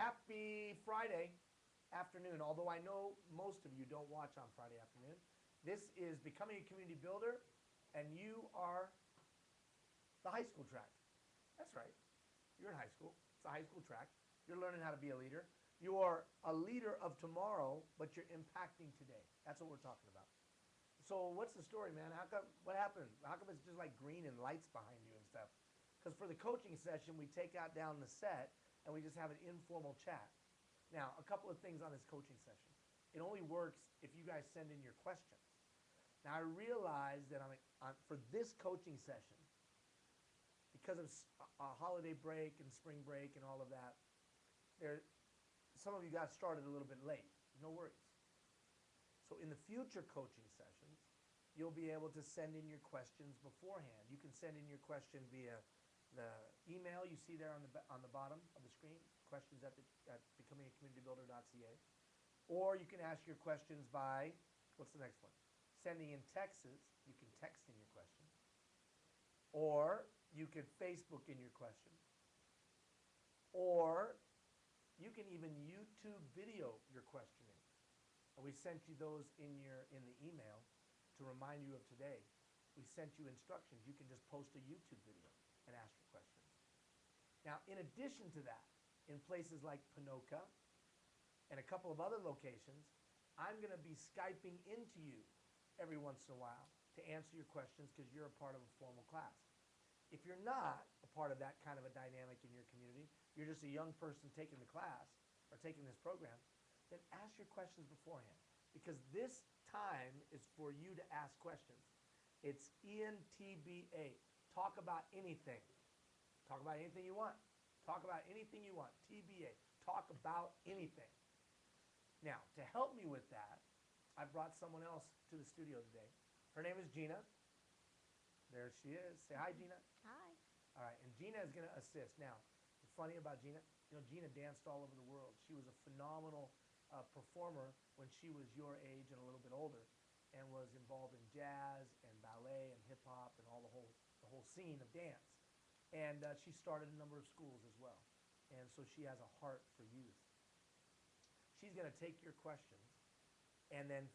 Happy Friday afternoon, although I know most of you don't watch on Friday afternoon. This is Becoming a Community Builder, and you are the high school track. That's right. You're in high school. It's a high school track. You're learning how to be a leader. You are a leader of tomorrow, but you're impacting today. That's what we're talking about. So what's the story, man? How come, what happened? How come it's just like green and lights behind you and stuff? Because for the coaching session, we take out down the set and we just have an informal chat. Now, a couple of things on this coaching session. It only works if you guys send in your questions. Now, I realize that for this coaching session, because of a holiday break and spring break and all of that, some of you got started a little bit late. No worries. So in the future coaching sessions, you'll be able to send in your questions beforehand. You can send in your question via the email you see there on the bottom of the screen, questions at becomingacommunitybuilder.ca. Or you can ask your questions by, what's the next one? Sending in texts. You can text in your question. Or you could Facebook in your question. Or you can even YouTube video your question in. And we sent you those in the email to remind you of today. We sent you instructions. You can just post a YouTube video and ask your questions. Now, in addition to that, in places like Panoka and a couple of other locations, I'm going to be Skyping into you every once in a while to answer your questions because you're a part of a formal class. If you're not a part of that kind of a dynamic in your community, you're just a young person taking the class or taking this program, then ask your questions beforehand, because this time is for you to ask questions. It's ENTBA. Talk about anything. Talk about anything you want. Talk about anything you want. TBA. Talk about anything. Now, to help me with that, I brought someone else to the studio today. Her name is Gina. There she is. Say hi, Gina. Hi. All right, and Gina is going to assist. Now, the funny about Gina, Gina danced all over the world. She was a phenomenal performer when she was your age and a little bit older, and was involved in jazz and ballet and hip hop and all the whole scene of dance. And she started a number of schools as well, and so she has a heart for youth. She's going to take your questions and then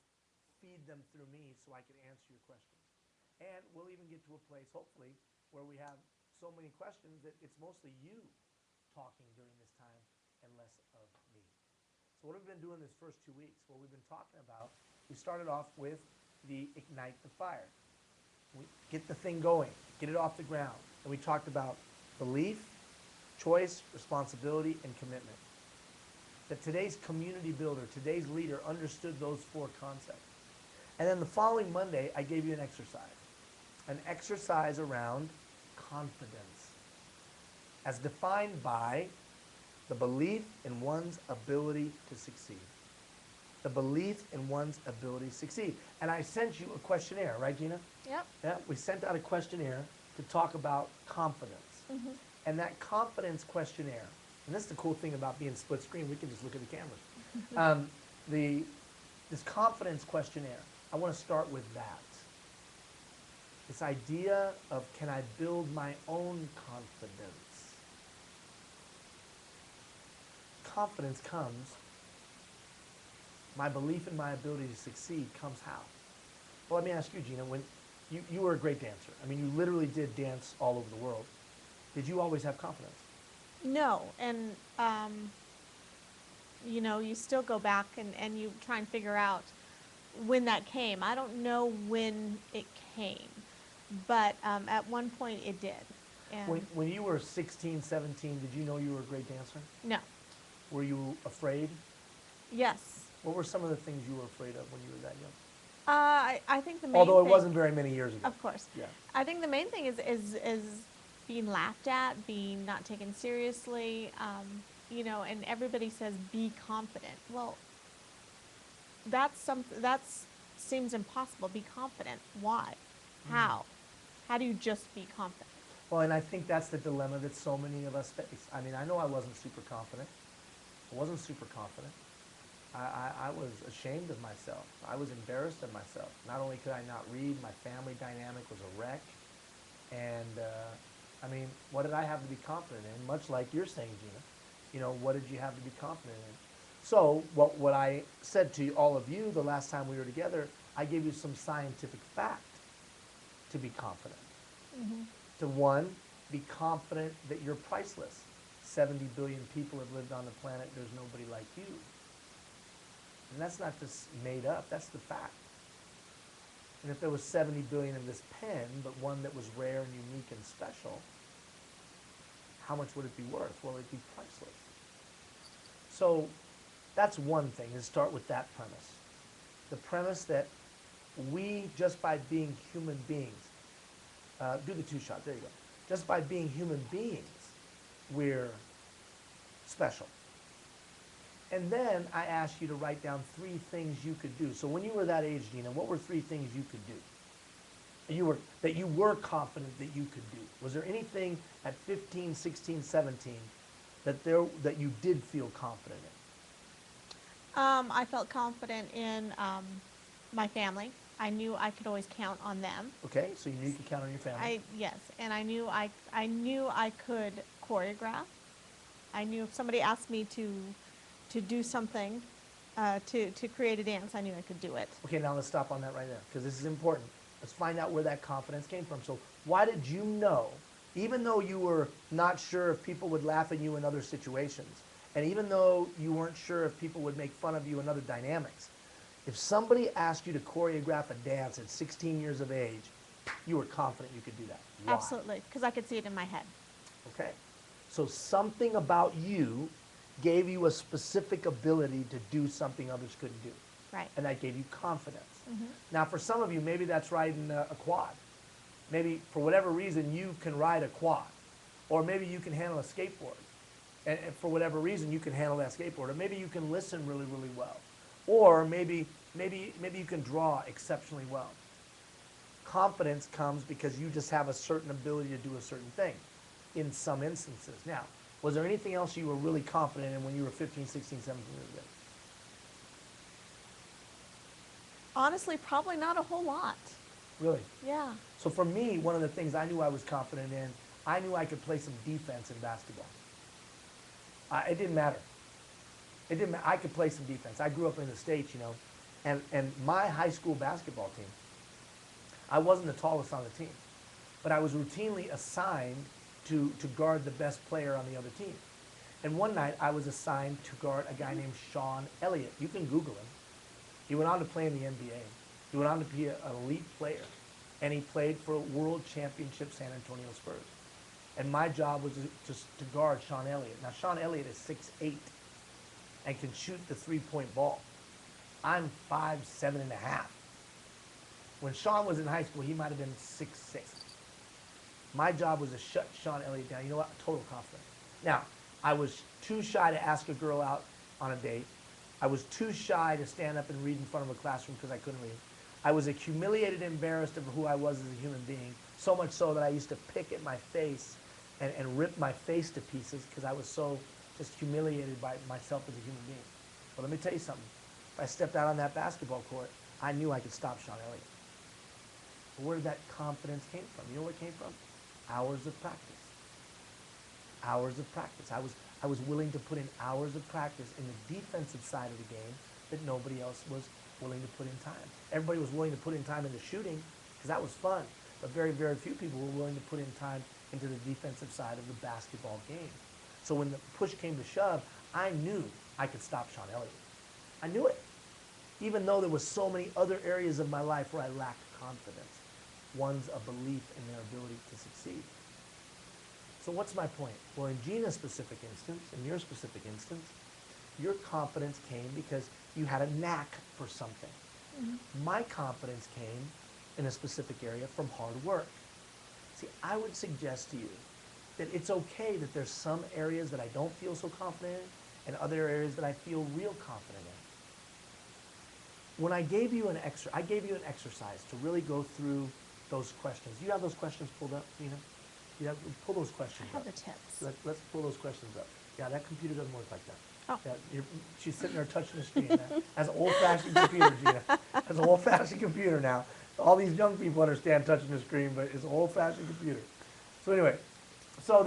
feed them through me so I can answer your questions. And we'll even get to a place, hopefully, where we have so many questions that it's mostly you talking during this time and less of me. So what have we been doing this first 2 weeks? Well, we've been talking about, we started off with the Ignite the Fire. We get the thing going, get it off the ground. And we talked about belief, choice, responsibility, and commitment. That today's community builder, today's leader understood those 4 concepts. And then the following Monday, I gave you an exercise around confidence, as defined by the belief in one's ability to succeed. The belief in one's ability to succeed. And I sent you a questionnaire, right, Gina? Yep. Yeah, we sent out a questionnaire to talk about confidence. Mm-hmm. And that confidence questionnaire, and this is the cool thing about being split screen, we can just look at the cameras. This confidence questionnaire, I want to start with that. This idea of, can I build my own confidence? Confidence comes, my belief in my ability to succeed comes how? Well, let me ask you, Gina, when you were a great dancer. I mean, you literally did dance all over the world. Did you always have confidence? No, and you still go back and you try and figure out when that came. I don't know when it came, but at one point it did. And when you were 16, 17, did you know you were a great dancer? No. Were you afraid? Yes. What were some of the things you were afraid of when you were that young? I think the main Although it thing, wasn't very many years ago. Of course. Yeah. I think the main thing is being laughed at, being not taken seriously, and everybody says be confident. Well, that seems impossible. Be confident. Why? How? How do you just be confident? Well, and I think that's the dilemma that so many of us face. I mean, I know I wasn't super confident. I wasn't super confident. I was ashamed of myself. I was embarrassed of myself. Not only could I not read, my family dynamic was a wreck. And, I mean, what did I have to be confident in? Much like you're saying, Gina. You know, what did you have to be confident in? So what I said to all of you the last time we were together, I gave you some scientific fact to be confident. To one, be confident that you're priceless. 70 billion people have lived on the planet. There's nobody like you. And that's not just made up. That's the fact. And if there was 70 billion of this pen, but one that was rare and unique and special, how much would it be worth? Well, it'd be priceless. So that's one thing, is start with that premise. The premise that we, just by being human beings, do the two shots, there you go. Just by being human beings, we're special. And then I asked you to write down 3 things you could do. So when you were that age, Gina, what were 3 things you could do? That you were confident that you could do? Was there anything at 15, 16, 17 that you did feel confident in? I felt confident in my family. I knew I could always count on them. Okay, so you knew you could count on your family. Yes, and I knew I could choreograph. I knew if somebody asked me to do something, to create a dance, I knew I could do it. Okay, now let's stop on that right there, because this is important. Let's find out where that confidence came from. So why did you know, even though you were not sure if people would laugh at you in other situations, and even though you weren't sure if people would make fun of you in other dynamics, if somebody asked you to choreograph a dance at 16 years of age, you were confident you could do that? Why? Absolutely, because I could see it in my head. Okay. So something about you gave you a specific ability to do something others couldn't do. Right. And that gave you confidence. Now, for some of you, maybe that's riding a quad. Maybe, for whatever reason, you can ride a quad. Or maybe you can handle a skateboard. And for whatever reason, you can handle that skateboard. Or maybe you can listen really, really well. Or maybe you can draw exceptionally well. Confidence comes because you just have a certain ability to do a certain thing in some instances. Now, was there anything else you were really confident in when you were 15, 16, 17 years old? Honestly, probably not a whole lot. Really? Yeah. So for me, one of the things I knew I was confident in, I knew I could play some defense in basketball. It didn't matter. It didn't matter. I could play some defense. I grew up in the States, you know, and my high school basketball team, I wasn't the tallest on the team, but I was routinely assigned to guard the best player on the other team. And one night I was assigned to guard a guy named Sean Elliott. You can Google him. He went on to play in the NBA. He went on to be an elite player. And he played for World Championship San Antonio Spurs. And my job was to guard Sean Elliott. Now, Sean Elliott is 6'8" and can shoot the three-point ball. I'm 5'7.5". When Sean was in high school, he might have been 6'6". My job was to shut Sean Elliott down. You know what? Total confidence. Now, I was too shy to ask a girl out on a date. I was too shy to stand up and read in front of a classroom because I couldn't read. I was humiliated and embarrassed of who I was as a human being, so much so that I used to pick at my face and rip my face to pieces because I was so just humiliated by myself as a human being. But let me tell you something. If I stepped out on that basketball court, I knew I could stop Sean Elliott. But where did that confidence came from? You know where it came from? Hours of practice. Hours of practice. I was willing to put in hours of practice in the defensive side of the game that nobody else was willing to put in time. Everybody was willing to put in time into shooting because that was fun, but very, very few people were willing to put in time into the defensive side of the basketball game. So when the push came to shove, I knew I could stop Sean Elliott. I knew it, even though there was so many other areas of my life where I lacked confidence. One's a belief in their ability to succeed. So what's my point? Well, in Gina's specific instance, in your specific instance, your confidence came because you had a knack for something. My confidence came in a specific area from hard work. See, I would suggest to you that it's okay that there's some areas that I don't feel so confident in and other areas that I feel real confident in. When I gave you an exercise to really go through those questions. Do you have those questions pulled up, Gina? Pull those questions I up. have the tips. Let's pull those questions up. Yeah, that computer doesn't work like that. Oh. Yeah, she's sitting there touching the screen. That's an old-fashioned computer, Gina. That's an old-fashioned computer now. All these young people understand touching the screen, but it's an old-fashioned computer. So anyway, so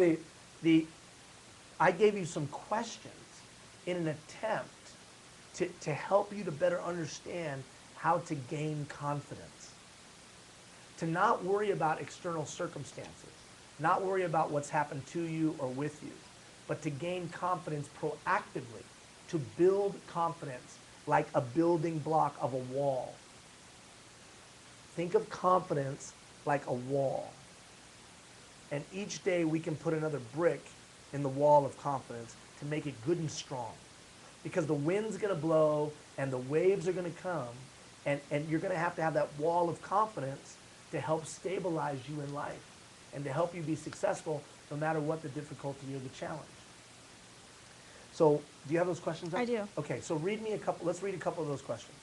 I gave you some questions in an attempt to help you to better understand how to gain confidence. To not worry about external circumstances, not worry about what's happened to you or with you, but to gain confidence proactively, to build confidence like a building block of a wall. Think of confidence like a wall. And each day we can put another brick in the wall of confidence to make it good and strong. Because the wind's going to blow and the waves are going to come, and you're going to have that wall of confidence to help stabilize you in life and to help you be successful no matter what the difficulty or the challenge. So, do you have those questions up? I do. Okay, so let's read a couple of those questions.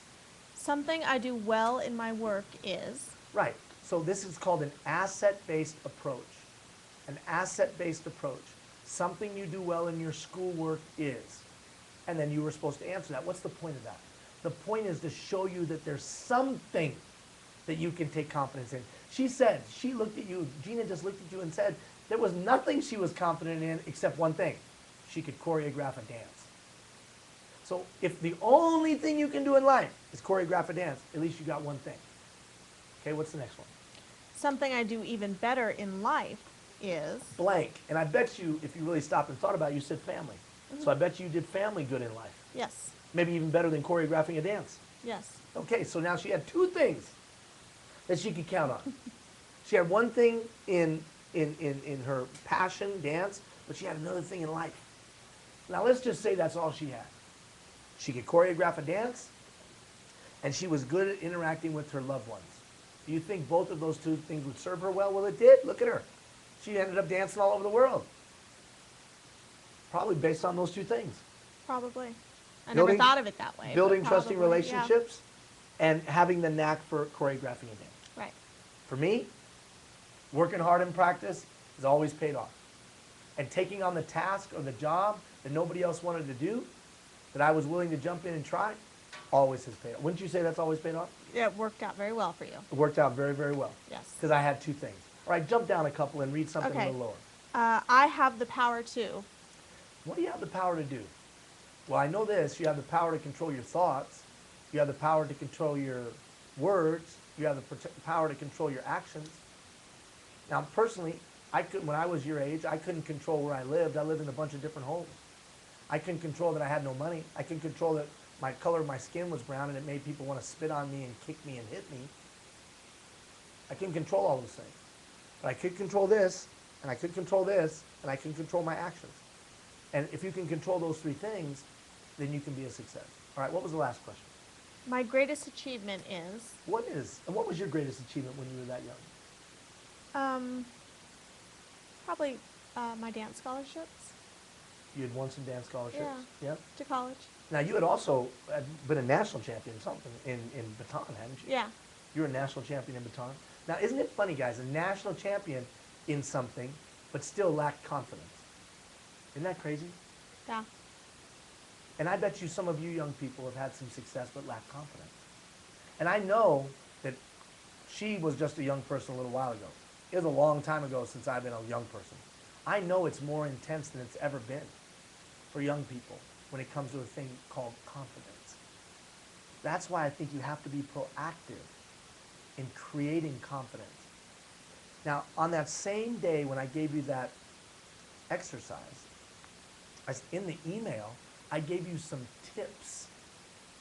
Something I do well in my work is? Right, so this is called an asset-based approach. An asset-based approach. Something you do well in your schoolwork is. And then you were supposed to answer that. What's the point of that? The point is to show you that there's something that you can take confidence in. She said, she looked at you, Gina just looked at you and said, there was nothing she was confident in except one thing. She could choreograph a dance. So if the only thing you can do in life is choreograph a dance, at least you got one thing. Okay, what's the next one? Something I do even better in life is? Blank. And I bet you, if you really stopped and thought about it, you said family. Mm-hmm. So I bet you did family good in life. Yes. Maybe even better than choreographing a dance. Yes. Okay, so now she had two things that she could count on. She had one thing in her passion, dance, but she had another thing in life. Now let's just say that's all she had. She could choreograph a dance, and she was good at interacting with her loved ones. Do you think both of those two things would serve her well? Well, it did. Look at her. She ended up dancing all over the world. Probably based on those two things. Probably. I never thought of it that way. Building trusting relationships, yeah, and having the knack for choreographing a dance. Right. For me, working hard in practice has always paid off. And taking on the task or the job that nobody else wanted to do, that I was willing to jump in and try, always has paid off. Wouldn't you say that's always paid off? Yeah, it worked out very well for you. It worked out very, very well. Yes. Because I had two things. All right, jump down a couple and read something a little lower. I have the power to. What do you have the power to do? Well, I know this. You have the power to control your thoughts. You have the power to control your words. You have the power to control your actions. Now, personally, when I was your age, I couldn't control where I lived. I lived in a bunch of different homes. I couldn't control that I had no money. I couldn't control that my color of my skin was brown and it made people want to spit on me and kick me and hit me. I couldn't control all those things. But I could control this, and I could control this, and I can control my actions. And if you can control those three things, then you can be a success. All right, what was the last question? My greatest achievement is? And what was your greatest achievement when you were that young? Probably my dance scholarships. You had won some dance scholarships? Yeah. To college. Now, you had also been a national champion in baton, hadn't you? Yeah. You were a national champion in baton. Now, isn't it funny, guys, a national champion in something, but still lacked confidence? Isn't that crazy? Yeah. And I bet you some of you young people have had some success but lack confidence. And I know that she was just a young person a little while ago. It was a long time ago since I've been a young person. I know it's more intense than it's ever been for young people when it comes to a thing called confidence. That's why I think you have to be proactive in creating confidence. Now, on that same day when I gave you that exercise, in the email, I gave you some tips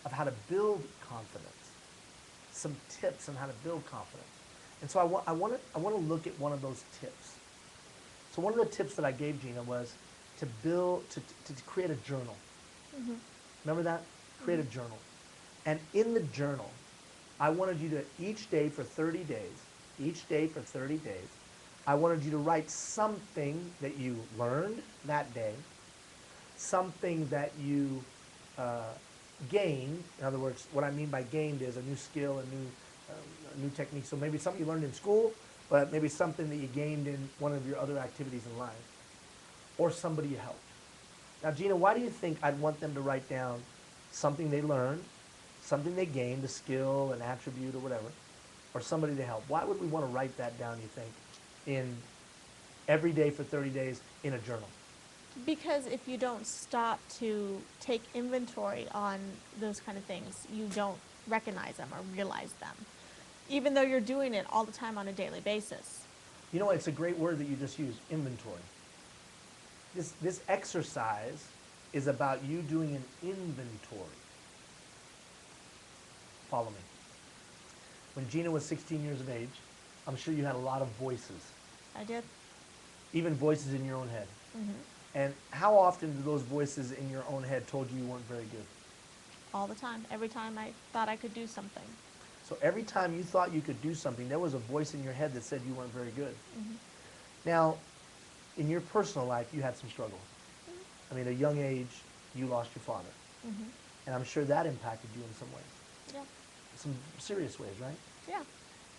of how to build confidence. Some tips on how to build confidence. And so I want to look at one of those tips. So one of the tips that I gave Gina was to create a journal. Mm-hmm. Remember that? Create a journal. And in the journal, I wanted you to, each day for 30 days, I wanted you to write something that you learned that day, something that you gained. In other words, what I mean by gained is a new skill, a new technique. So maybe something you learned in school, but maybe something that you gained in one of your other activities in life, or somebody you helped. Now, Gina, why do you think I'd want them to write down something they learned, something they gained, a skill, an attribute, or whatever, or somebody they helped? Why would we want to write that down, you think, in every day for 30 days in a journal? Because if you don't stop to take inventory on those kind of things, you don't recognize them or realize them, even though you're doing it all the time on a daily basis. You know, it's a great word that you just used, inventory. This exercise is about you doing an inventory. Follow me. When Gina was 16 years of age, I'm sure you had a lot of voices, I did. even voices in your own head. Mm-hmm. And how often do those voices in your own head told you weren't very good? All the time. Every time I thought I could do something. So every time you thought you could do something, there was a voice in your head that said you weren't very good. Mm-hmm. Now, in your personal life, you had some struggles. Mm-hmm. I mean, at a young age, you lost your father. Mm-hmm. And I'm sure that impacted you in some ways. Yeah. Some serious ways, right? Yeah.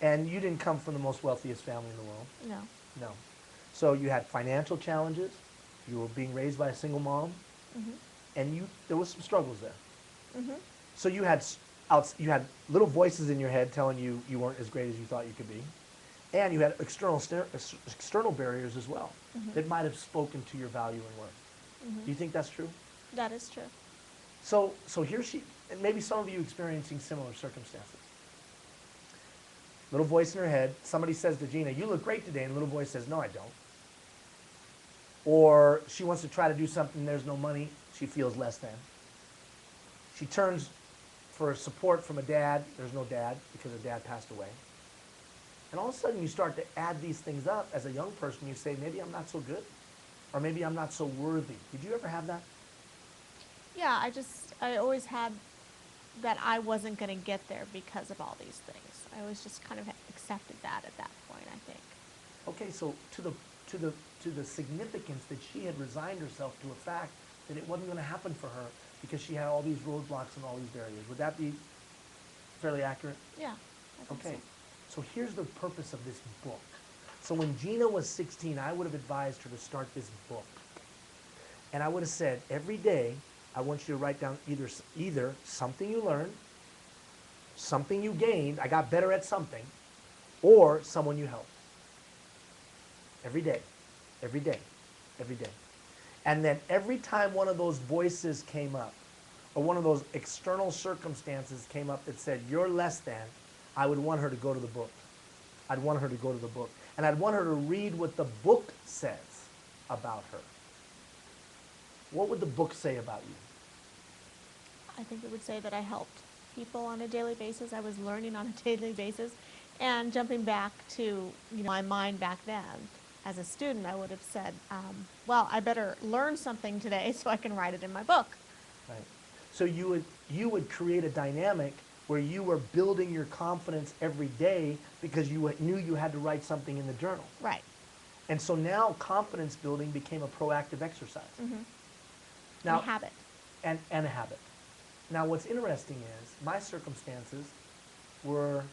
And you didn't come from the most wealthiest family in the world. No. No. So you had financial challenges. You were being raised by a single mom. Mm-hmm. And there was some struggles there. Mm-hmm. So you had little voices in your head telling you you weren't as great as you thought you could be. And you had external barriers as well Mm-hmm. that might have spoken to your value and worth. Mm-hmm. Do you think that's true? That is true. So here and maybe some of you experiencing similar circumstances. Little voice in her head, somebody says to Gina, you look great today, and little voice says, no, I don't. Or she wants to try to do something, there's no money, she feels less than. She turns for support from a dad, there's no dad because her dad passed away. And all of a sudden you start to add these things up as a young person, you say, maybe I'm not so good, or maybe I'm not so worthy. Did you ever have that? Yeah, I always had that I wasn't going to get there because of all these things. I always just kind of accepted that at that point, I think. Okay, so to the significance that she had resigned herself to a fact that it wasn't going to happen for her because she had all these roadblocks and all these barriers. Would that be fairly accurate? Yeah. I think Okay, so here's the purpose of this book. So when Gina was 16, I would have advised her to start this book. And I would have said, every day, I want you to write down either something you learned, something you gained, I got better at something, or someone you helped. Every day, every day, every day. And then every time one of those voices came up, or one of those external circumstances came up that said, you're less than, I would want her to go to the book. I'd want her to go to the book. And I'd want her to read what the book says about her. What would the book say about you? I think it would say that I helped people on a daily basis. I was learning on a daily basis. And jumping back to my mind back then, as a student, I would have said, well, I better learn something today so I can write it in my book. Right. So you would create a dynamic where you were building your confidence every day because you knew you had to write something in the journal. Right. And so now confidence building became a proactive exercise. Mm-hmm. Now, and a habit. And a habit. Now what's interesting is my circumstances were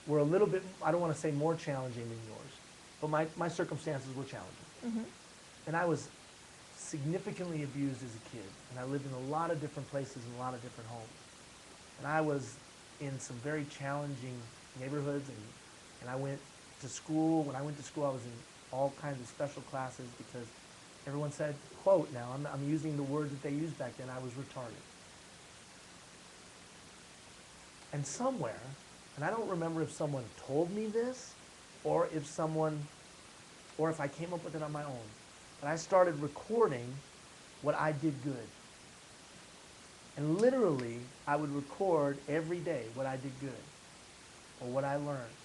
a little bit, I don't want to say more challenging than yours, but my circumstances were challenging. Mm-hmm. And I was significantly abused as a kid, and I lived in a lot of different places in a lot of different homes. And I was in some very challenging neighborhoods, and I went to school. When I went to school, I was in all kinds of special classes because everyone said, quote, now I'm using the words that they used back then, I was retarded. And somewhere, and I don't remember if someone told me this or if I came up with it on my own, but I started recording what I did good. And literally, I would record every day what I did good or what I learned,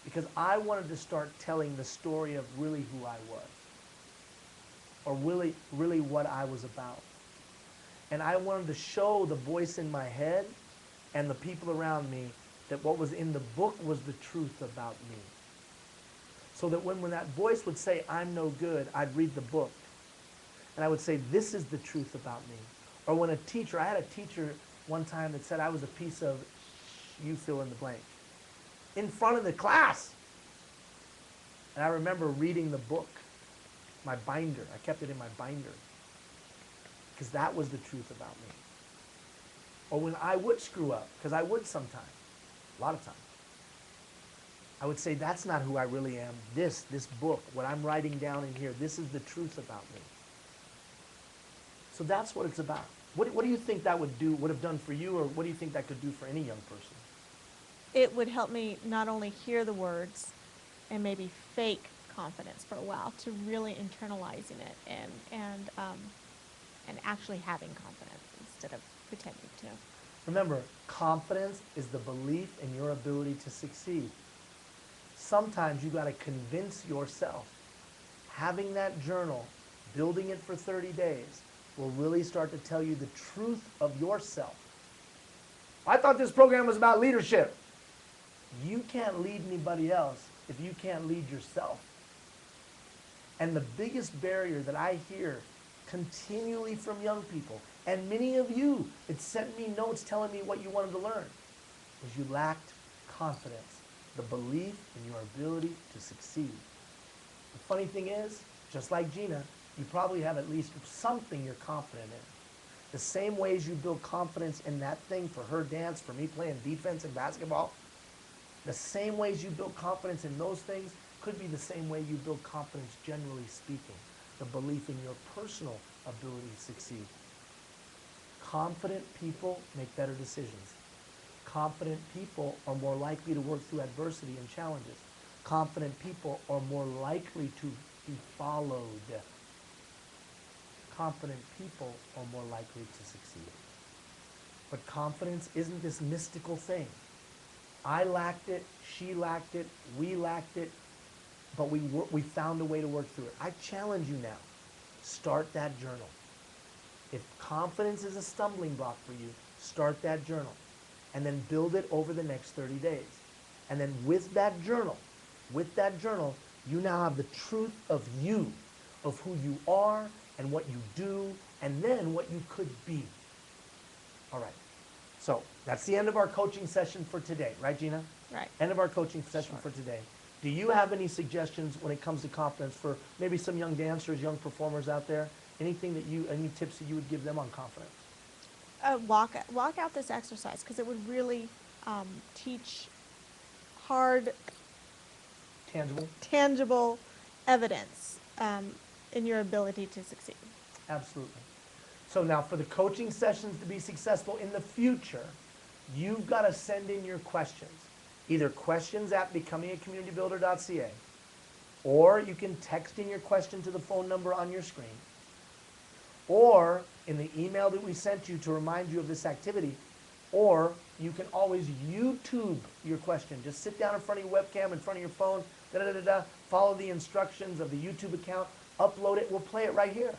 because I wanted to start telling the story of really who I was, or really what I was about. And I wanted to show the voice in my head and the people around me that what was in the book was the truth about me. So that when that voice would say, I'm no good, I'd read the book. And I would say, this is the truth about me. Or when I had a teacher one time that said I was a piece of, you fill in the blank, in front of the class. And I remember reading the book, my binder. I kept it in my binder, because that was the truth about me. Or when I would screw up, because I would sometimes, a lot of times, I would say that's not who I really am. This book, what I'm writing down in here, this is the truth about me. So that's what it's about. What do you think that would have done for you, or what do you think that could do for any young person? It would help me not only hear the words and maybe fake confidence for a while, to really internalizing it and actually having confidence instead of pretending to. Remember, confidence is the belief in your ability to succeed. Sometimes you got to convince yourself. Having that journal, building it for 30 days, will really start to tell you the truth of yourself. I thought this program was about leadership. You can't lead anybody else if you can't lead yourself. And the biggest barrier that I hear continually from young people, and many of you, it sent me notes telling me what you wanted to learn, is you lacked confidence, the belief in your ability to succeed. The funny thing is, just like Gina, you probably have at least something you're confident in. The same ways you build confidence in that thing for her dance, for me playing defense in basketball, the same ways you build confidence in those things could be the same way you build confidence generally speaking, the belief in your personal ability to succeed. Confident people make better decisions. Confident people are more likely to work through adversity and challenges. Confident people are more likely to be followed. Confident people are more likely to succeed. But confidence isn't this mystical thing. I lacked it, she lacked it, we lacked it, but we found a way to work through it. I challenge you now, start that journal. If confidence is a stumbling block for you, start that journal and then build it over the next 30 days. And then with that journal, you now have the truth of you, of who you are and what you do, and then what you could be. All right. So that's the end of our coaching session for today, right, Gina? Right. End of our coaching session for today. Do you have any suggestions when it comes to confidence for maybe some young dancers, young performers out there? Any tips that you would give them on confidence? Walk out this exercise, because it would really teach hard, tangible evidence in your ability to succeed. Absolutely. So now for the coaching sessions to be successful in the future, you've got to send in your questions. Either questions@becomingacommunitybuilder.ca, or you can text in your question to the phone number on your screen, or in the email that we sent you to remind you of this activity, or you can always YouTube your question. Just sit down in front of your webcam, in front of your phone, follow the instructions of the YouTube account, upload it, we'll play it right here.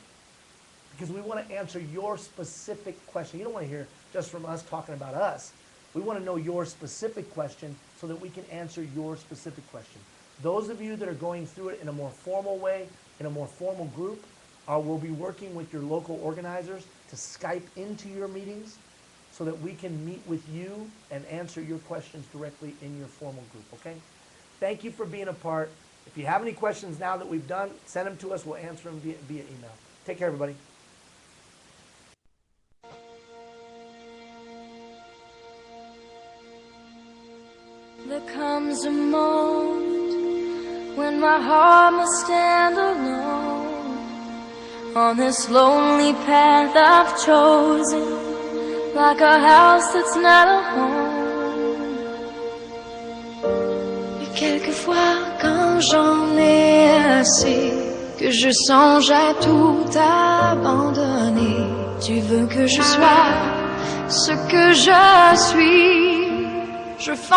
Because we want to answer your specific question. You don't want to hear just from us talking about us. We want to know your specific question so that we can answer your specific question. Those of you that are going through it in a more formal way, in a more formal group, we'll be working with your local organizers to Skype into your meetings so that we can meet with you and answer your questions directly in your formal group, okay? Thank you for being a part. If you have any questions now that we've done, send them to us. We'll answer them via email. Take care, everybody. There comes a moment when my heart must stand alone on this lonely path I've chosen, like a house that's not a home. Et quelquefois quand j'en ai assez, que je songe à tout abandonner, tu veux que je sois ce que je suis. Je